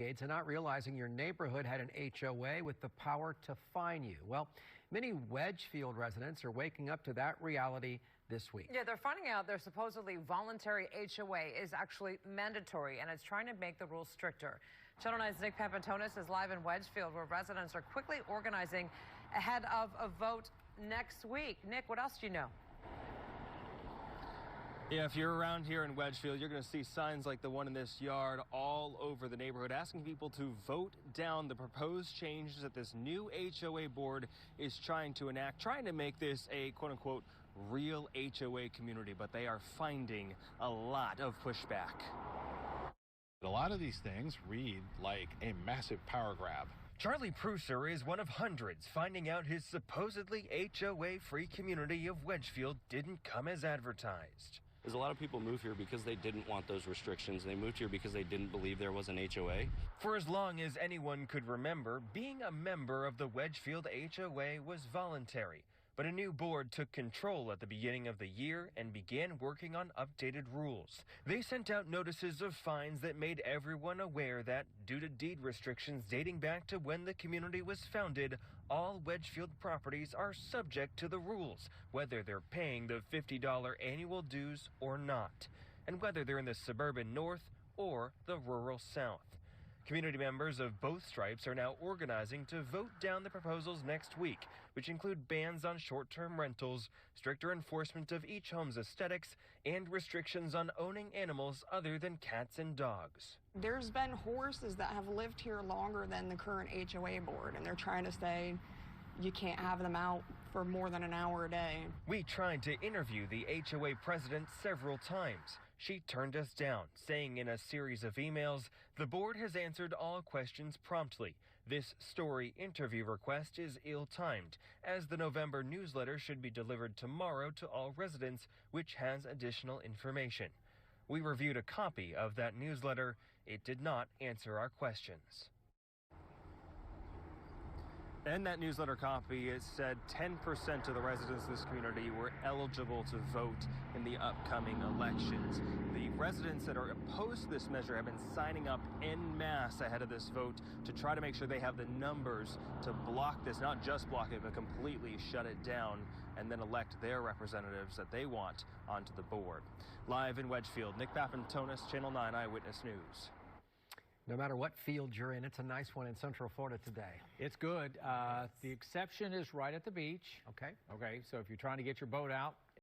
To not realizing your neighborhood had an HOA with the power to fine you. Well, many Wedgefield residents are waking up to that reality this week. Yeah, they're finding out their supposedly voluntary HOA is actually mandatory, and it's trying to make the rules stricter. Channel 9's Nick Papantonis is live in Wedgefield, where residents are quickly organizing ahead of a vote next week. Nick, what else do you know? Yeah, if you're around here in Wedgefield, you're going to see signs like the one in this yard all over the neighborhood asking people to vote down the proposed changes that this new HOA board is trying to enact, trying to make this a quote-unquote real HOA community, but they are finding a lot of pushback. A lot of these things read like a massive power grab. Charlie Prusser is one of hundreds finding out his supposedly HOA-free community of Wedgefield didn't come as advertised. There's a lot of people move here because they didn't want those restrictions. They moved here because they didn't believe there was an HOA. For as long as anyone could remember, being a member of the Wedgefield HOA was voluntary. But a new board took control at the beginning of the year and began working on updated rules. They sent out notices of fines that made everyone aware that, due to deed restrictions dating back to when the community was founded, all Wedgefield properties are subject to the rules, whether they're paying the $50 annual dues or not, and whether they're in the suburban north or the rural south. Community members of both stripes are now organizing to vote down the proposals next week, which include bans on short-term rentals, stricter enforcement of each home's aesthetics, and restrictions on owning animals other than cats and dogs. There's been horses that have lived here longer than the current HOA board, and they're trying to say you can't have them out for more than an hour a day. We tried to interview the HOA president several times. She turned us down, saying in a series of emails, the board has answered all questions promptly. This story interview request is ill-timed, as the November newsletter should be delivered tomorrow to all residents, which has additional information. We reviewed a copy of that newsletter. It did not answer our questions. In that newsletter copy, it said 10% of the residents of this community were eligible to vote in the upcoming elections. The residents that are opposed to this measure have been signing up en masse ahead of this vote to try to make sure they have the numbers to block this, not just block it, but completely shut it down, and then elect their representatives that they want onto the board. Live in Wedgefield, Nick Papantonis, Channel 9 Eyewitness News. No matter what field you're in, it's a nice one in Central Florida today. It's good. The exception is right at the beach. Okay. Okay, so if you're trying to get your boat out,